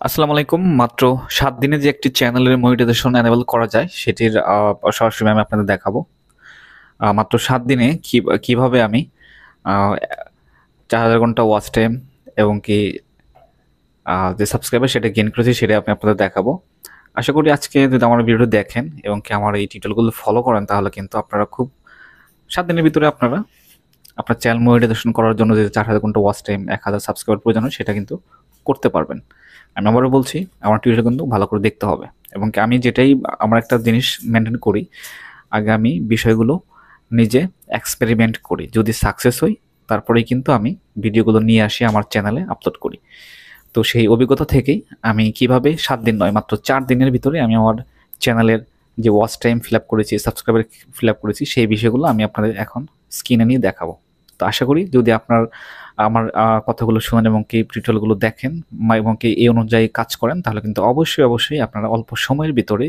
আসসালামু আলাইকুম। মাত্র ৭ দিনে যে একটি চ্যানেলের মনিটাইজেশন এনেবল করা যায় সেটির সরাসরি আমি আপনাদের দেখাবো। মাত্র ৭ দিনে কিভাবে আমি আ ৪,০০০ ঘন্টা ওয়াচ টাইম এবং যে সাবস্ক্রাইবার সেটা গেইন করেছি সেটা আমি আপনাদের দেখাবো। আশা করি আজকে যদি আমার ভিডিওটি দেখেন এবং আমার এই টিউটোরিয়ালগুলো ফলো করেন তাহলে কিন্তু আপনারা খুব ৭ দিনের ভিতরে আপনারা আপনার চ্যানেল মনিটাইজেশন করার জন্য যে ৪,০০০ ঘন্টা ওয়াচ টাইম, ১,০০০ সাবস্ক্রাইবার প্রয়োজন হয় সেটা কিন্তু করতে পারবেন। আমি আবারও বলছি, আমার টিউটোরিয়াল কিন্তু ভালো করে দেখতে হবে এবং আমি যেটাই আমার একটা জিনিস মেনটেন করি, আগে আমি বিষয়গুলো নিজে এক্সপেরিমেন্ট করি। যদি সাকসেস হই তারপরেই কিন্তু আমি ভিডিওগুলো নিয়ে আসি আমার চ্যানেলে আপলোড করি। তো সেই অভিজ্ঞতা থেকেই আমি কিভাবে ৭ দিন নয় মাত্র ৪ দিনের ভিতরে আমি আমার চ্যানেলের যে ওয়াচ টাইম ফিল আপ করেছি, সাবস্ক্রাইবার ফিল আপ করেছি সেই বিষয়গুলো আমি আপনাদের এখন স্ক্রিনে নিয়ে দেখাবো। তো আশা করি যদি আপনার আমার কথাগুলো শোনেন এবং টিউটোরিয়ালগুলো দেখেন এবং এই অনুযায়ী কাজ করেন তাহলে কিন্তু অবশ্যই আপনারা অল্প সময়ের ভিতরে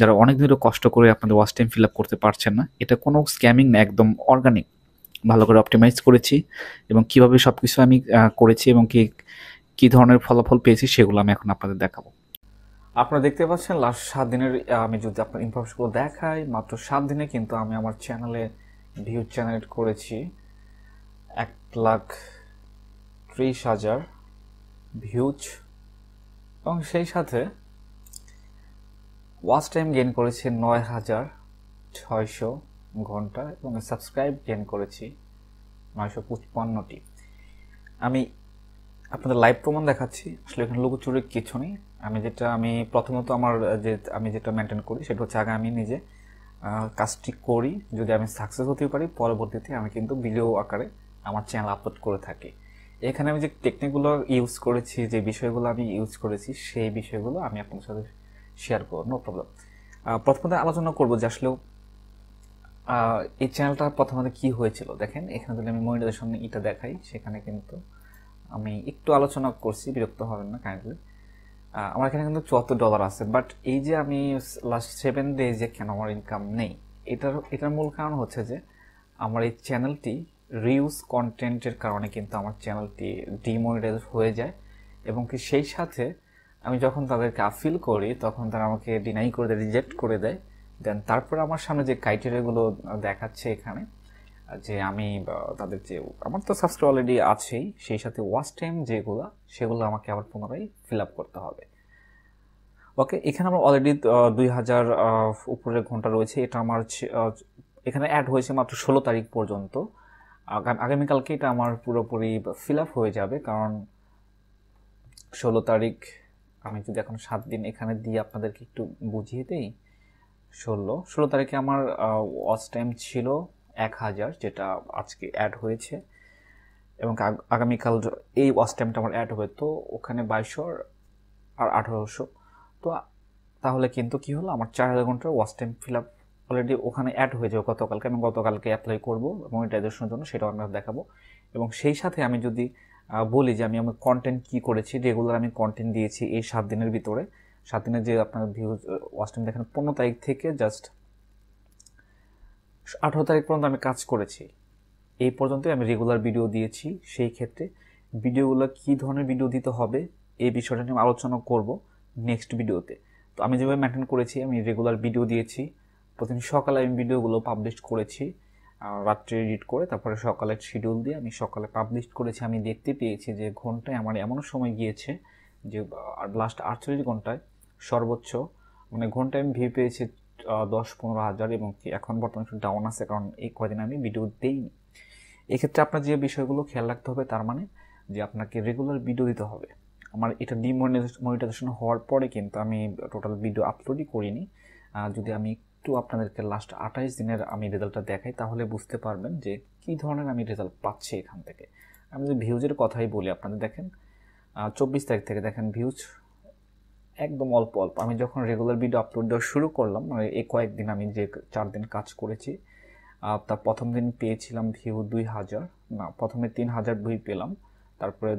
যারা অনেক ধরে কষ্ট করে আপনাদের ওয়াচ টাইম ফিল আপ করতে পারছেন না, এটা কোনো স্ক্যামিং না, একদম অর্গানিক। ভালো করে অপটিমাইজ করেছি এবং কিভাবে সবকিছু আমি করেছি এবং কি ধরনের ফলাফল পেয়েছি সেগুলো আমি এখন আপনাদের দেখাবো। আপনারা দেখতে পাচ্ছেন লাস্ট ৭ দিনের আমি যদি আপনার ইনফরমেশনগুলো দেখাই, মাত্র ৭ দিনে কিন্তু আমি আমার চ্যানেলে ভিউ জেনারেট করেছি ১,৩০,০০০ ভিউজ এবং সেই সাথে ওয়াচ টাইম গেইন করেছি ৯,৬০০ ঘন্টা এবং সাবস্ক্রাইব গেইন করেছি ৯৫৫টি। আমি আপনাদের লাইভ প্রমাণ দেখাচ্ছি, আসলে এখানে লুকোচুরির কিছু নেই। আমি প্রথমত আমি যেটা মেনটেন করি সেটা হচ্ছে আগে আমি নিজে কাজটি করি, যদি আমি সাকসেস হতে পারি পরবর্তীতে আমি কিন্তু ভিডিও আকারে আমার চ্যানেল আপলোড করে থাকি। এখানে আমি যে টেকনিকগুলো ইউজ করেছি, যে বিষয়গুলো আমি ইউজ করেছি সেই বিষয়গুলো আমি আপনাদের সাথে শেয়ার করবো, নো প্রবলেম। প্রথমত আলোচনা করবো যে আসলে এই চ্যানেলটা প্রথমত কি হয়েছিল। দেখেন এখানে যদি আমি মনিটাইজেশন এটা দেখাই, সেখানে কিন্তু আমি একটু আলোচনা করছি, বিরক্ত হবেন না কাইন্ডলি। আমার এখানে কিন্তু $74 আছে, বাট এই যে আমি লাস্ট 7 ডেজে কেন আমার ইনকাম নেই, এটার মূল কারণ হচ্ছে যে আমার এই চ্যানেলটি রিউজ কন্টেন্টের কারণে কিন্তু আমার চ্যানেলটি ডিমনিটাইজ হয়ে যায় এবং সেই সাথে আমি যখন তাদেরকে আপিল করি তখন তারা আমাকে ডিনাই করে দেয়, রিজেক্ট করে দেয়। দেন তারপর আমার সামনে যে ক্রাইটেরিয়াগুলো দেখাচ্ছে এখানে, যে আমি তাদের যে আমার তো সাবস্ক্রাইব অলরেডি আছেই, সেই সাথে ওয়াচ টাইম সেগুলো আমাকে আবার পুনরায় ফিল আপ করতে হবে। ওকে, এখানে আমার অলরেডি ২,০০০ উপরের ঘন্টা রয়েছে। এটা আমার এখানে অ্যাড হয়েছে মাত্র ১৬ তারিখ পর্যন্ত। আগামীকালকে এটা আমার পুরোপুরি ফিল আপ হয়ে যাবে, কারণ ১৬ তারিখ আমি যদি এখন ৭ দিন এখানে দিয়ে আপনাদেরকে একটু বুঝিয়ে দিই। ১৬ তারিখে আমার ওয়াচ টাইম ছিল ১,০০০, যেটা আজকে অ্যাড হয়েছে এবং আগামীকাল এই ওয়াচ টাইমটা আমার অ্যাড হবে, তো ওখানে ২২০০ আর ১৮০০। তো তাহলে কিন্তু কি হলো, আমার ৪,০০০ ঘন্টার watch time fill up already ওখানে অ্যাড হয়ে যাবে গতকালকে। আমি গতকালকে অ্যাপ্লাই করবো মনিটাইজেশনের জন্য, সেটাও আমরা দেখাবো। এবং সেই সাথে আমি যদি বলি যে আমার কন্টেন্ট কি করেছি, রেগুলার আমি কন্টেন্ট দিয়েছি এই ৭ দিনের ভিতরে। ৭ দিনের যে আপনার ভিউজ ওয়াচ টাইম দেখেন, ১৫ তারিখ থেকে জাস্ট ১৮ তারিখ পর্যন্ত আমি কাজ করেছি। এই পর্যন্তই আমি রেগুলার ভিডিও দিয়েছি। সেই ক্ষেত্রে ভিডিওগুলো কী ধরনের ভিডিও দিতে হবে এই বিষয়টা নিয়ে আলোচনা করব নেক্সট ভিডিওতে। তো আমি যেভাবে মেনটেন করেছি, আমি রেগুলার ভিডিও দিয়েছি। প্রতিদিন সকালে আমি ভিডিওগুলো পাবলিশ করেছি, রাত্রে এডিট করে তারপরে সকালে শিডিউল দিয়ে আমি সকালে পাবলিশ করেছি। আমি দেখতে পেয়েছি যে ঘন্টায় আমার এমনও সময় গিয়েছে যে লাস্ট ৪৮ ঘন্টায় সর্বোচ্চ ঘন্টায় আমি ভিউ পেয়েছি ১০-১৫ হাজার, এবং এখন বর্তমানে একটু ডাউন আছে কারণ এই কয়দিন আমি ভিডিও দিইনি। এক্ষেত্রে আপনার যে বিষয়গুলো খেয়াল রাখতে হবে, তার মানে যে আপনাকে রেগুলার ভিডিও দিতে হবে। আমার এটা ডিমনিটাইজেশন হওয়ার পরে কিন্তু আমি টোটাল ভিডিও আপলোডই করিনি। যদি আমি একটু আপনাদেরকে লাস্ট ২৮ দিনের আমি রেজাল্টটা দেখাই তাহলে বুঝতে পারবেন যে কী ধরনের আমি রেজাল্ট পাচ্ছি এখান থেকে। আমি যদি ভিউজের কথাই বলি, আপনাদের দেখেন ২৪ তারিখ থেকে দেখেন ভিউজ একদম অল্প অল্প। আমি যখন রেগুলার ভিডিও আপলোড দেওয়া শুরু করলাম, এই কয়েকদিন আমি যে ৪ দিন কাজ করেছি, তার প্রথম দিন পেয়েছিলাম ভিউ ২,০০০, না প্রথমে ৩,০০০ ভিউ পেলাম, তারপরে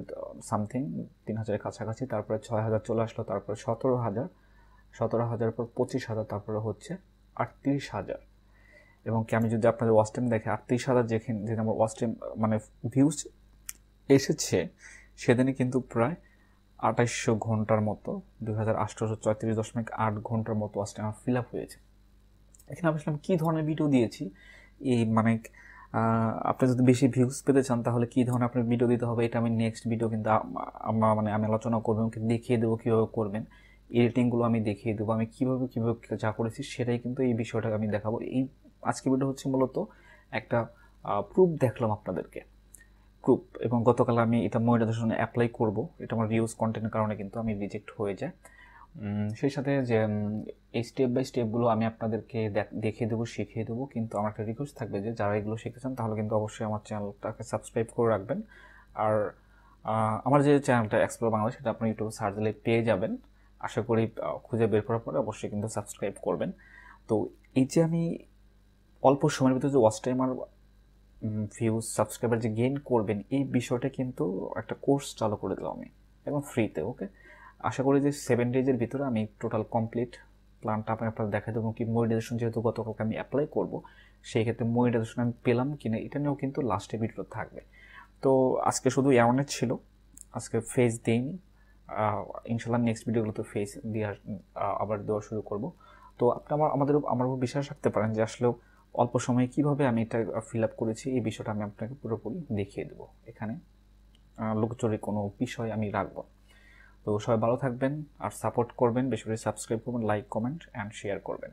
সামথিং ৩,০০০-এর কাছাকাছি, তারপরে ৬,০০০ চলে আসলো, তারপরে ১৭,০০০, ১৭,০০০ পর ২৫,০০০, তারপরে হচ্ছে ৩৮,০০০। এবং আমি যদি আপনাদের ওয়াচ টাইম দেখে ৩৮,০০০ যেদিন আমার ওয়াচ টাইম ভিউজ এসেছে, সেদিনই কিন্তু প্রায় 2800 ঘন্টার মতো 2834.8 ঘন্টার মতো ওয়াচ টাইম আমার ফিল আপ হয়েছে। এখানে আমি আসলে কী ধরনের ভিডিও দিয়েছি, এই মানে আপনি যদি বেশি ভিউজ পেতে চান তাহলে কী ধরনের আপনার ভিডিও দিতে হবে, এটা আমি নেক্সট ভিডিও কিন্তু আমি আলোচনা করবো, দেখিয়ে দেবো কীভাবে করবেন। এডিটিংগুলো আমি দেখিয়ে দেবো, আমি কীভাবে যা করেছি সেটাই কিন্তু এই বিষয়টা আমি দেখাবো। এই আজকে ভিডিও হচ্ছে মূলত একটা প্রুফ দেখলাম আপনাদেরকে, প্রুফ। এবং গতকাল আমি এটা মনিটাইজেশনে অ্যাপ্লাই করব, এটা আমার রিউজ কন্টেন্টের কারণে কিন্তু আমি রিজেক্ট হয়ে যায়। সেই সাথে যে এই স্টেপ বাই স্টেপগুলো আমি আপনাদেরকে দেখিয়ে দেবো, শিখিয়ে দেবো। কিন্তু আমার একটা রিকোয়েস্ট থাকবে যে যারা এগুলো শিখতে চান তাহলে কিন্তু অবশ্যই আমার চ্যানেলটাকে সাবস্ক্রাইব করে রাখবেন। আর আমার যে চ্যানেলটা এক্সপ্লোর বাংলাদেশ, সেটা আপনি ইউটিউবে সার্চ দিলে পেয়ে যাবেন। আশা করি খুঁজে বের করার পরে অবশ্যই কিন্তু সাবস্ক্রাইব করবেন। তো এই যে আমি অল্প সময়ের ভিতরে যে ওয়াচ টাইম আর ভিউজ সাবস্ক্রাইবার যে গেইন করবেন, এই বিষয়টা কিন্তু একটা কোর্স চালু করে দিলাম আমি একদম ফ্রিতে। ওকে, আশা করি যে 7 ডেজের ভিতরে আমি টোটাল কমপ্লিট প্ল্যানটা আপনার দেখা দেবো। কি মনিটাইজেশন যেহেতু গতকালকে আমি অ্যাপ্লাই করবো, সেই ক্ষেত্রে মনিটাইজেশন আমি পেলাম কিনা এটা নিয়েও কিন্তু লাস্টে ভিডিও থাকবে। তো আজকে শুধু অ্যাওয়ারনেস ছিল, আজকে ফেস দিইনি। ইনশাল্লাহ নেক্সট ভিডিওগুলোতে ফেস দেওয়ার আবার দেওয়া শুরু করব। তো আপনি আমার উপর বিশ্বাস রাখতে পারেন যে আসলেও অল্প সময়ে কীভাবে আমি এটা ফিল আপ করেছি, এই বিষয়টা আমি আপনাকে পুরোপুরি দেখিয়ে দেবো। এখানে লুকোচুরি কোনো বিষয় আমি রাখবো। তো সবাই ভালো থাকবেন আর সাপোর্ট করবেন, বেশি করে সাবস্ক্রাইব করবেন, লাইক, কমেন্ট অ্যান্ড শেয়ার করবেন।